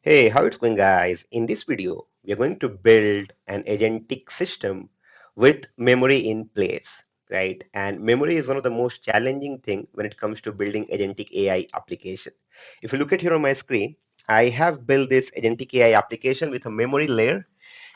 Hey, how it's going, guys? In this video, we are going to build an agentic system with memory in place, right? And memory is one of the most challenging thing when it comes to building agentic AI application. If you look at here on my screen, I have built this agentic AI application with a memory layer,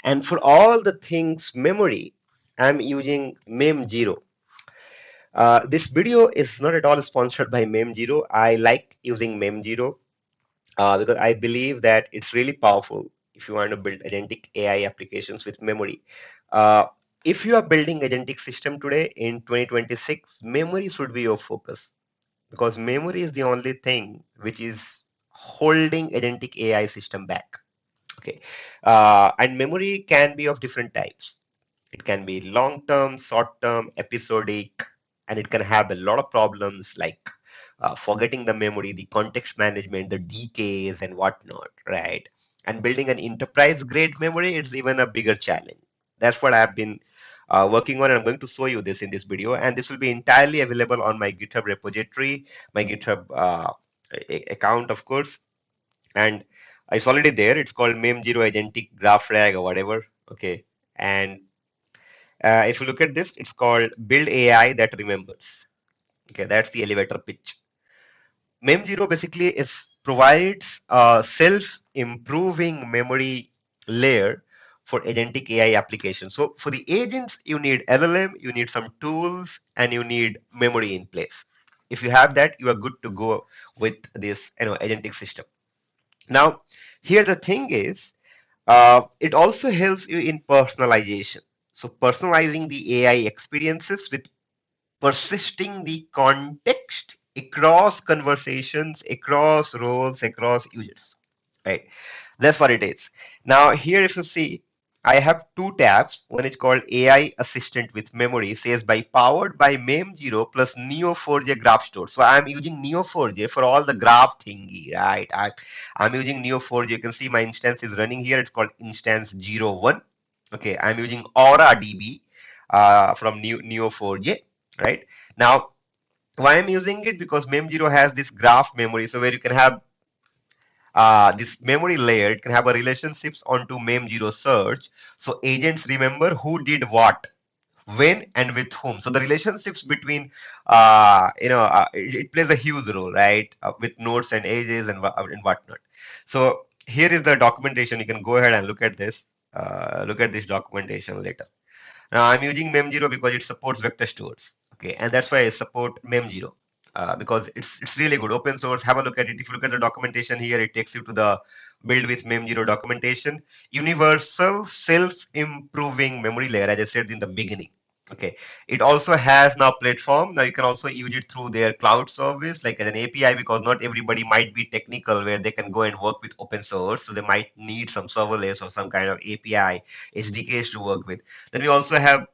and for all the things memory, I'm using Mem0. This video is not at all sponsored by Mem0. I like using Mem0 because I believe that it's really powerful if you want to build agentic AI applications with memory. Uh, if you are building agentic system today in 2026, memory should be your focus because memory is the only thing which is holding agentic AI system back. Okay, and memory can be of different types. It can be long term, short term, episodic, and it can have a lot of problems like forgetting the memory, the context management, the decays, and whatnot, right? And building an enterprise grade memory, it's even a bigger challenge. That's what I've been working on, and I'm going to show you this in this video. And this will be entirely available on my GitHub repository, my GitHub account, of course. And it's already there. It's called Mem0 Agentic Graph Rag or whatever. Okay. And if you look at this, it's called Build AI that remembers. Okay, that's the elevator pitch. Mem0 basically is provides a self-improving memory layer for agentic AI applications. So for the agents, you need LLM, you need some tools, and you need memory in place. If you have that, you are good to go with this, agentic system. Now, here the thing is, it also helps you in personalization. So personalizing the AI experiences with persisting the context across conversations, across roles, across users, right? That's what it is. Now here, if you see, I have two tabs. One is called AI Assistant with Memory, says by powered by Mem0 plus Neo4j Graph Store. So I'm using Neo4j for all the graph thingy, right? I'm using Neo4j. You can see my instance is running here. It's called instance 01. Okay, I'm using Aura DB from Neo4j, right? Now, why I'm using it? Because Mem0 has this graph memory, so where you can have this memory layer, it can have a relationships onto Mem0 search. So agents remember who did what, when, and with whom. So the relationships between, it plays a huge role, right? With nodes and ages and whatnot. So here is the documentation. You can go ahead and look at this. Look at this documentation later. Now I'm using Mem0 because it supports vector stores. Okay, and that's why I support Mem0 because it's really good. Open source. Have a look at it. If you look at the documentation here, it takes you to the build with Mem0 documentation. Universal self-improving memory layer, as I said in the beginning. Okay, it also has now platform. Now you can also use it through their cloud service, like as an API, because not everybody might be technical where they can go and work with open source. So they might need some serverless or some kind of API SDKs to work with. Then we also have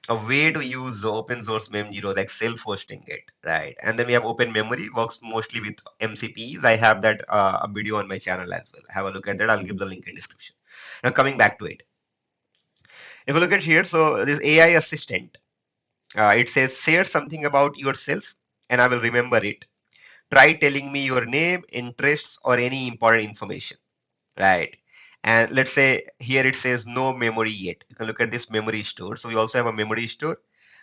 a way to use the open source Mem0, like self-hosting it, right? And then we have open memory, works mostly with MCPs. I have that a video on my channel as well. Have a look at that. I'll give the link in description. Now coming back to it. If you look at here, so this AI assistant, it says share something about yourself and I will remember it. Try telling me your name, interests, or any important information, right? And let's say here it says no memory yet. You can look at this memory store. So we also have a memory store,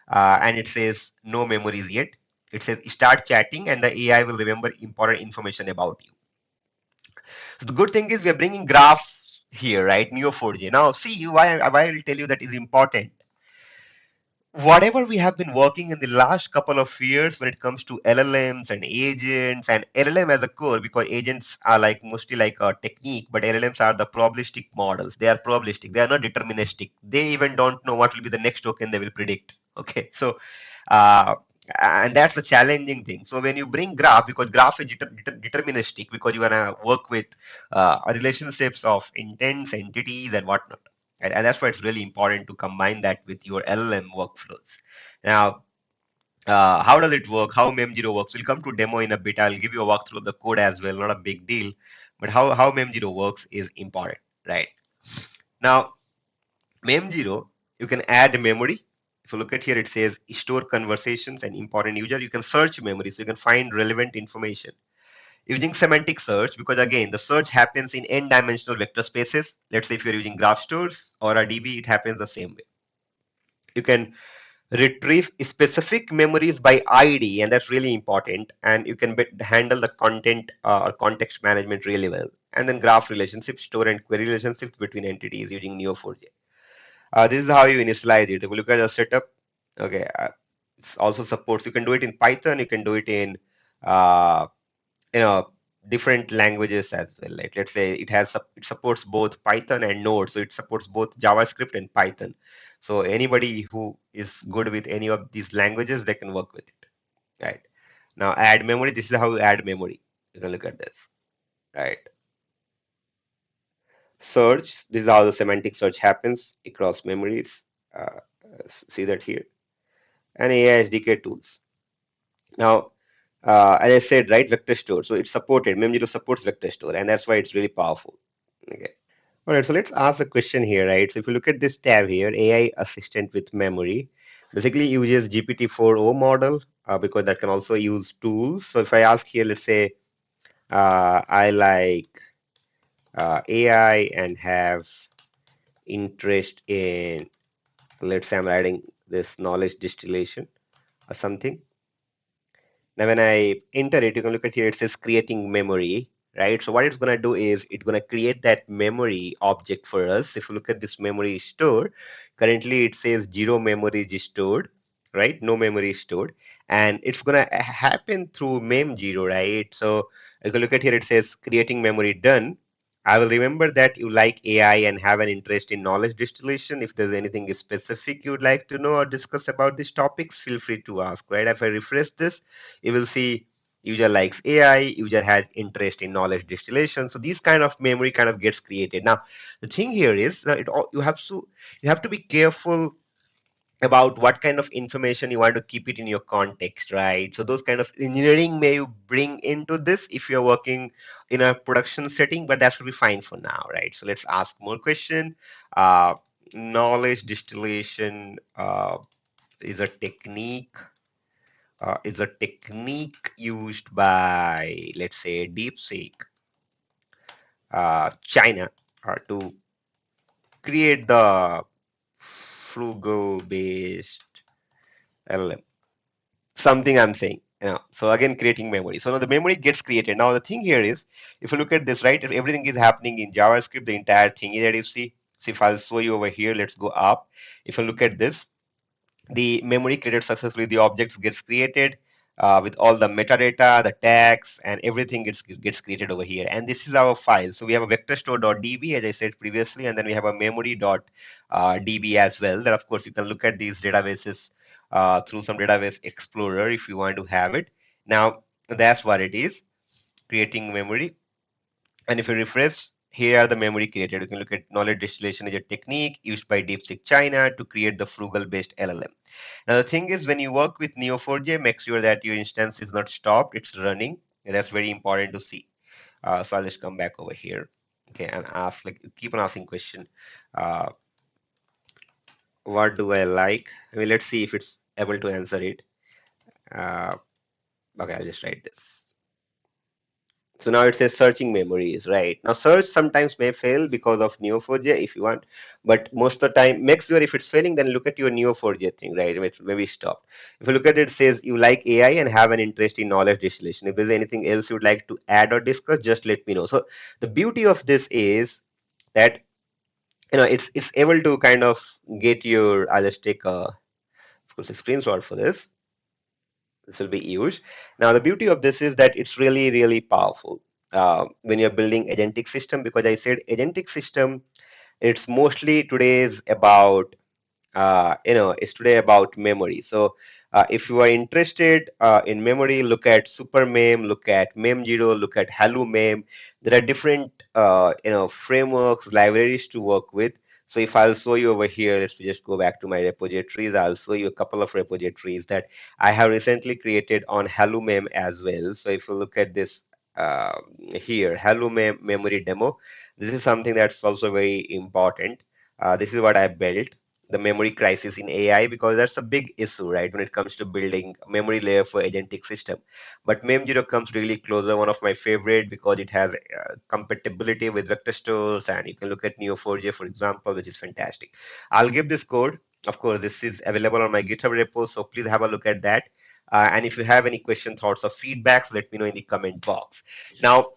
and it says no memories yet. It says start chatting, and the AI will remember important information about you. So the good thing is we are bringing graphs here, right? Neo4j. Now, see why I will tell you that is important. Whatever we have been working in the last couple of years when it comes to LLMs and agents and LLM as a core, because agents are like mostly like a technique, but LLMs are the probabilistic models. They are probabilistic. They are not deterministic. They even don't know what will be the next token they will predict. Okay, so uh, and that's a challenging thing. So when you bring graph, because graph is deterministic, because you're gonna work with relationships of intents, entities, and whatnot. And that's why it's really important to combine that with your LLM workflows. Now, how does it work? How Mem0 works? We'll come to demo in a bit. I'll give you a walkthrough of the code as well. Not a big deal, but how Mem0 works is important, right? Now, Mem0, you can add memory. If you look at here, it says store conversations and important user. You can search memory, so you can find relevant information. Using semantic search, because again, the search happens in n-dimensional vector spaces. Let's say if you're using graph stores or a DB, it happens the same way. You can retrieve specific memories by ID, and that's really important. And you can handle the content or context management really well. And then graph relationships, store and query relationships between entities using Neo4j. This is how you initialize it. If you look at the setup, okay, it also supports. You can do it in Python. You can do it in uh, you know different languages as well. Like let's say it supports both Python and Node, so it supports both JavaScript and Python. So anybody who is good with any of these languages, they can work with it. Right. Now add memory. This is how you add memory. You can look at this. Right. Search. This is how the semantic search happens across memories. See that here. And AI SDK tools. Now, as I said, right, vector store. So it's supported. Mem0 supports vector store, and that's why it's really powerful. Okay. All right. So let's ask a question here, right? So if you look at this tab here, AI assistant with memory, basically uses GPT-4o model because that can also use tools. So if I ask here, let's say I like AI and have interest in, let's say I'm writing this knowledge distillation or something. Now, when I enter it, you can look at here, it says creating memory, right? So what it's going to do is it's going to create that memory object for us. If you look at this memory store, currently it says zero memory is stored, right? No memory is stored. And it's going to happen through Mem0, right? So if you look at here, it says creating memory done. I will remember that you like AI and have an interest in knowledge distillation. If there's anything specific you'd like to know or discuss about these topics, feel free to ask, right? If I refresh this, you will see user likes AI, user has interest in knowledge distillation. So these kind of memory kind of gets created. Now, the thing here is that you have to be careful about what kind of information you want to keep it in your context, right? So those kind of engineering may you bring into this if you're working in a production setting, but that should be fine for now, right? So let's ask more question. Knowledge distillation is a technique used by, let's say, DeepSeek, China, to create the frugal-based LLM. Something I'm saying. So again, creating memory. So now the memory gets created. Now the thing here is, if you look at this, right, if everything is happening in JavaScript, the entire thing that you see. So if I'll show you over here, let's go up. If you look at this, the memory created successfully, the objects gets created with all the metadata, the tags, and everything gets created over here. And this is our file. So we have a vector store.db, as I said previously, and then we have a memory.db as well. Then of course you can look at these databases through some database explorer if you want to have it. Now that's what it is, creating memory. And if you refresh, here are the memory created. You can look at knowledge distillation is a technique used by DeepSeek China to create the frugal-based LLM. Now, the thing is, when you work with Neo4j, make sure that your instance is not stopped, it's running. And that's very important to see. So I'll just come back over here, okay, and ask, like, keep on asking question. Uh, what do I like? I mean, let's see if it's able to answer it. Uh, okay, I'll just write this. So now it says searching memories, right? Now search sometimes may fail because of Neo4j if you want, but most of the time, make sure if it's failing, then look at your Neo4j thing, right? Which maybe stop. If you look at it, it says you like AI and have an interest in knowledge distillation. If there's anything else you'd like to add or discuss, just let me know. So the beauty of this is that it's able to kind of get your. I'll just take of course a screenshot for this. This will be used. Now, the beauty of this is that it's really, really powerful when you're building agentic system, because I said agentic system, it's mostly today's about it's today about memory. So if you are interested in memory, look at SuperMem, look at Mem0, look at HelloMem. There are different frameworks, libraries to work with. So if I'll show you over here, let's just go back to my repositories. I'll show you a couple of repositories that I have recently created on HelloMem as well. So if you look at this here, HelloMem memory demo, this is something that's also very important. This is what I built. the memory crisis in AI, because that's a big issue, right, when it comes to building memory layer for agentic system. But Mem0 comes really closer, one of my favorite, because it has compatibility with vector stores, and you can look at Neo4j, for example, which is fantastic. I'll give this code. Of course, this is available on my GitHub repo, so please have a look at that. And if you have any question, thoughts, or feedbacks, let me know in the comment box. Now,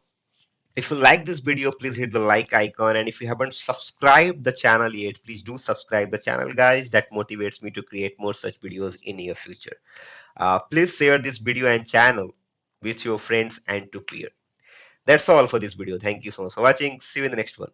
if you like this video, please hit the like icon. And if you haven't subscribed the channel yet, please do subscribe the channel, guys. That motivates me to create more such videos in near future. Please share this video and channel with your friends and to peer. That's all for this video. Thank you so much for watching. See you in the next one.